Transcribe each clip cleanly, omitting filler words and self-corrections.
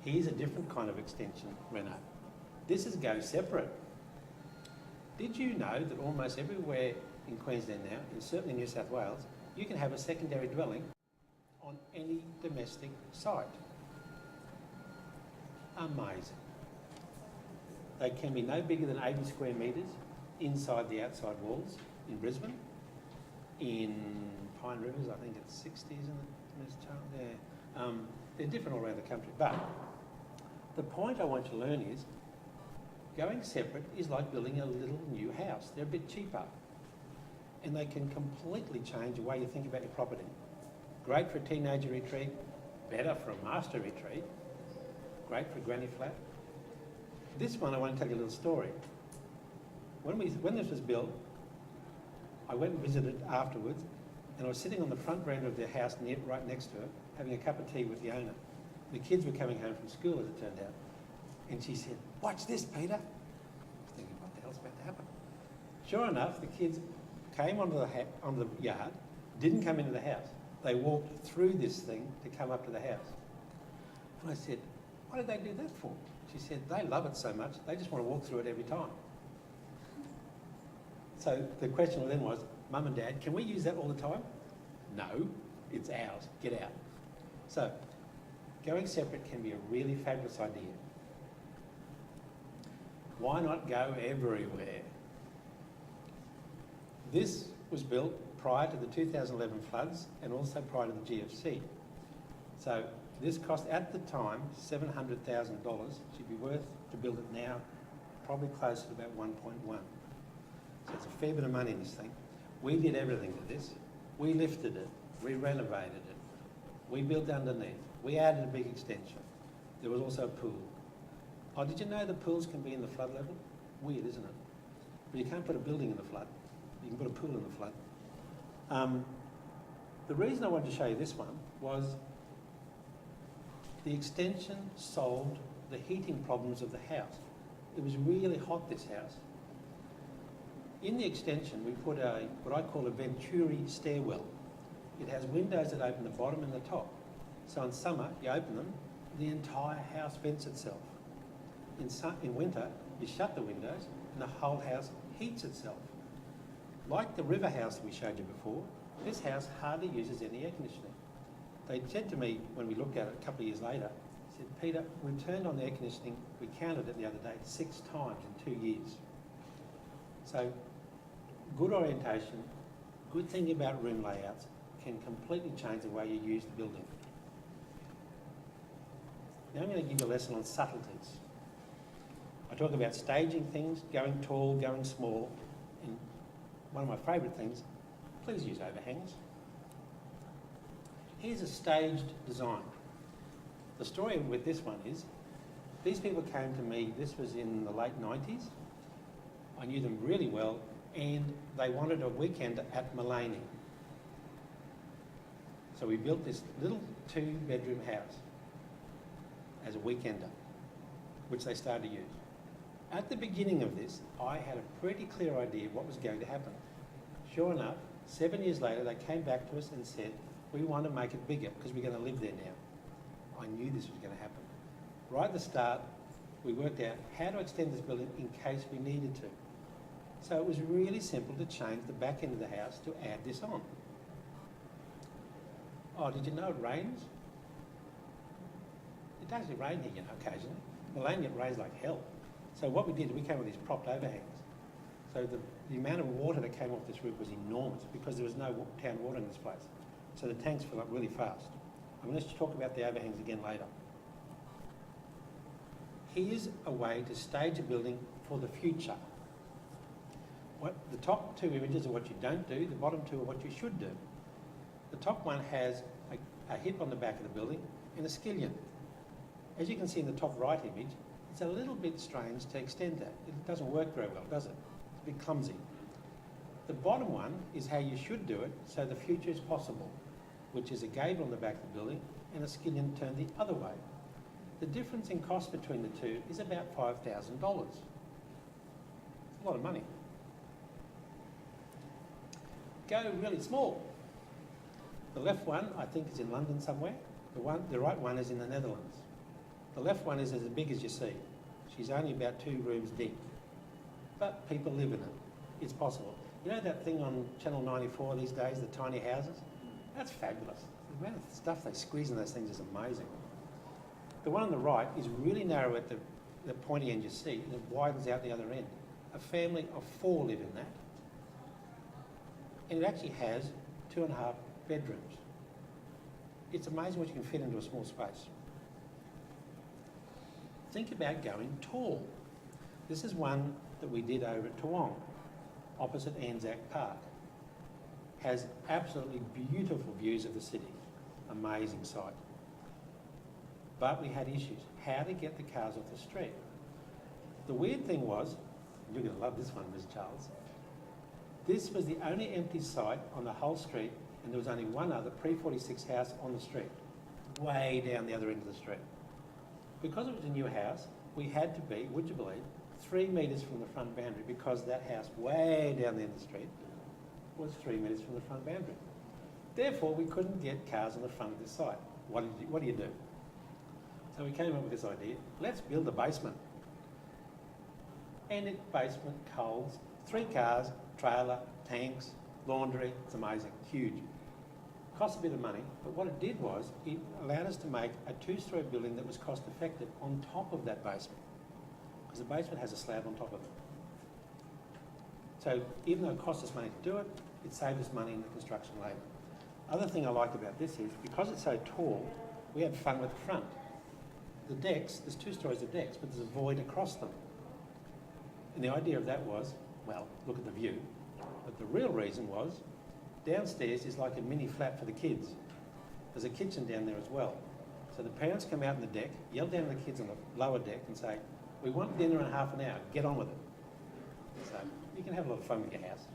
Here's a different kind of extension, Reno. This is go separate. Did you know that almost everywhere in Queensland now, and certainly New South Wales, you can have a secondary dwelling on any domestic site? Amazing. They can be no bigger than 80 square metres inside the outside walls in Brisbane. In Pine Rivers, I think it's 60, isn't it, Ms. Charles? Yeah. They're different all around the country. But the point I want you to learn is going separate is like building a little new house. They're a bit cheaper. And they can completely change the way you think about your property. Great for a teenager retreat, better for a master retreat, great for a granny flat. This one, I want to tell you a little story. When this was built, I went and visited afterwards, and I was sitting on the front veranda of their house right next to her, having a cup of tea with the owner. The kids were coming home from school, as it turned out. And she said, "Watch this, Peter." I was thinking, what the hell's about to happen? Sure enough, the kids came onto the yard, didn't come into the house. They walked through this thing to come up to the house. And I said, "What did they do that for?" She said, "They love it so much, they just want to walk through it every time." So the question then was, "Mum and Dad, can we use that all the time?" "No, it's ours, get out." So going separate can be a really fabulous idea. Why not go everywhere? This was built prior to the 2011 floods and also prior to the GFC. So this cost at the time $700,000. Should be worth to build it now probably close to about 1.1. So it's a fair bit of money in this thing. We did everything to this. We lifted it, we renovated it, we built underneath, we added a big extension. There was also a pool. Oh, did you know the pools can be in the flood level? Weird, isn't it? But you can't put a building in the flood. You can put a pool in the flood. The reason I wanted to show you this one was the extension solved the heating problems of the house. It was really hot, this house. In the extension, we put what I call a Venturi stairwell. It has windows that open the bottom and the top. So in summer, you open them, the entire house vents itself. In winter, you shut the windows and the whole house heats itself. Like the river house we showed you before, this house hardly uses any air conditioning. They said to me when we looked at it a couple of years later, said, "Peter, we turned on the air conditioning, we counted it the other day, 6 times in 2 years." So good orientation, good thinking about room layouts can completely change the way you use the building. Now I'm going to give you a lesson on subtleties. I talk about staging things, going tall, going small, and one of my favourite things, please use overhangs. Here's a staged design. The story with this one is, these people came to me, this was in the late 90s. I knew them really well, and they wanted a weekend at Mullaney. So we built this little 2-bedroom house as a weekender, which they started to use. At the beginning of this, I had a pretty clear idea what was going to happen. Sure enough, 7 years later, they came back to us and said, "We want to make it bigger because we're going to live there now." I knew this was going to happen. Right at the start, we worked out how to extend this building in case we needed to. So it was really simple to change the back end of the house to add this on. Oh, did you know it rains? It does rain here, occasionally. Mullaney, it rains like hell. So what we did, we came with these propped overhangs. So the amount of water that came off this roof was enormous because there was no town water in this place. So the tanks fill up really fast. I'm going to talk about the overhangs again later. Here's a way to stage a building for the future. The top 2 images are what you don't do, the bottom 2 are what you should do. The top one has a hip on the back of the building and a skillion. As you can see in the top right image, it's a little bit strange to extend that. It doesn't work very well, does it? It's a bit clumsy. The bottom one is how you should do it so the future is possible, which is a gable on the back of the building and a skillion turned the other way. The difference in cost between the two is about $5,000. It's a lot of money. Go really small. The left one, I think, is in London somewhere. The right one is in the Netherlands. The left one is as big as you see. She's only about 2 rooms deep. But people live in it. It's possible. You know that thing on Channel 94 these days, the tiny houses? That's fabulous. The amount of stuff they squeeze in those things is amazing. The one on the right is really narrow at the pointy end you see, and it widens out the other end. A family of 4 live in that. And it actually has 2.5 bedrooms. It's amazing what you can fit into a small space. Think about going tall. This is one that we did over at Toowong, opposite Anzac Park. Has absolutely beautiful views of the city. Amazing site. But we had issues. How to get the cars off the street. The weird thing was, you're going to love this one, Ms. Charles. This was the only empty site on the whole street, and there was only one other pre-46 house on the street, way down the other end of the street. Because it was a new house, we had to be, would you believe, 3 metres from the front boundary, because that house way down the end of the street was 3 metres from the front boundary. Therefore, we couldn't get cars on the front of this site. What do you do? So we came up with this idea, let's build a basement. And in basement holds 3 cars, trailer, tanks, laundry. It's amazing, huge. Cost a bit of money, but what it did was it allowed us to make a 2-storey building that was cost effective on top of that basement, because the basement has a slab on top of it. So even though it cost us money to do it, it saved us money in the construction labour. Other thing I like about this is, because it's so tall, we had fun with the front. The decks, there's 2 storeys of decks, but there's a void across them. And the idea of that was, well, look at the view. But the real reason was, downstairs is like a mini flat for the kids. There's a kitchen down there as well. So the parents come out on the deck, yell down at the kids on the lower deck and say, we want dinner in half an hour, get on with it. So you can have a lot of fun with your house.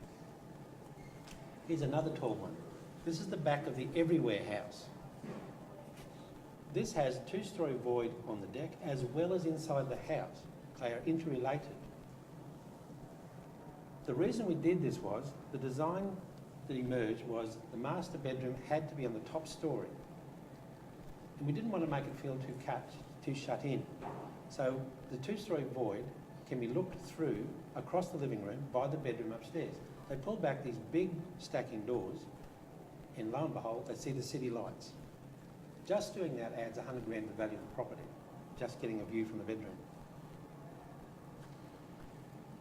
Here's another tall one. This is the back of the Everywhere house. This has a 2-storey void on the deck as well as inside the house. They are interrelated. The reason we did this was, the design that emerged was the master bedroom had to be on the top story. And we didn't want to make it feel too shut in. So the 2-storey void can be looked through across the living room by the bedroom upstairs. They pull back these big stacking doors, and lo and behold, they see the city lights. Just doing that adds 100 grand to the value of the property, just getting a view from the bedroom.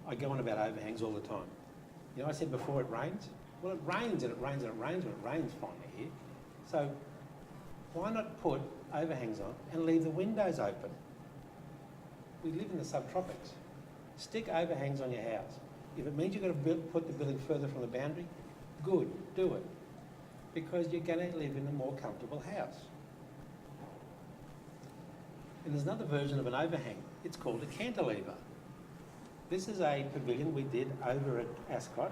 I go on about overhangs all the time. You know, I said before it rains. Well, it rains and it rains and it rains and it rains finally here. So why not put overhangs on and leave the windows open? We live in the subtropics. Stick overhangs on your house. If it means you've got to put the building further from the boundary, good, do it. Because you're going to live in a more comfortable house. And there's another version of an overhang. It's called a cantilever. This is a pavilion we did over at Ascot.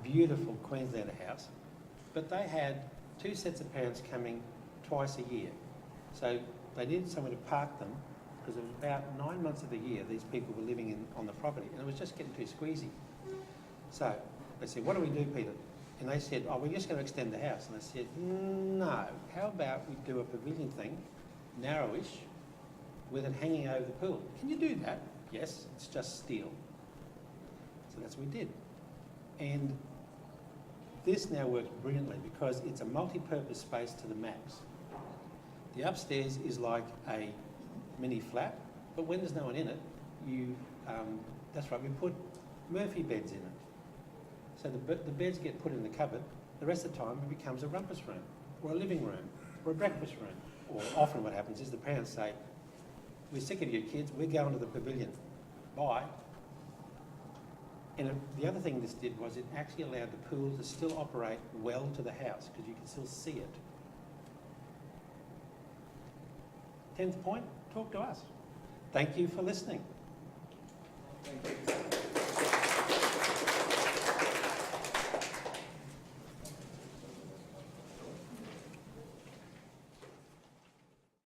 Beautiful Queenslander house. But they had 2 sets of parents coming twice a year. So they needed somewhere to park them, because it was about 9 months of the year these people were living on the property, and it was just getting too squeezy. So they said, what do we do, Peter? And they said, oh, we're just going to extend the house. And I said, no, how about we do a pavilion thing, narrowish, with it hanging over the pool? Can you do that? Yes, it's just steel. So that's what we did. And this now works brilliantly because it's a multi-purpose space to the max. The upstairs is like a mini flat, but when there's no one in it, that's right, we put Murphy beds in it. So the beds get put in the cupboard. The rest of the time it becomes a rumpus room, or a living room, or a breakfast room. Or often what happens is the parents say, we're sick of you kids, we're going to the pavilion. Bye. And the other thing this did was it actually allowed the pool to still operate well to the house, because you can still see it. 10th point, talk to us. Thank you for listening. Thank you.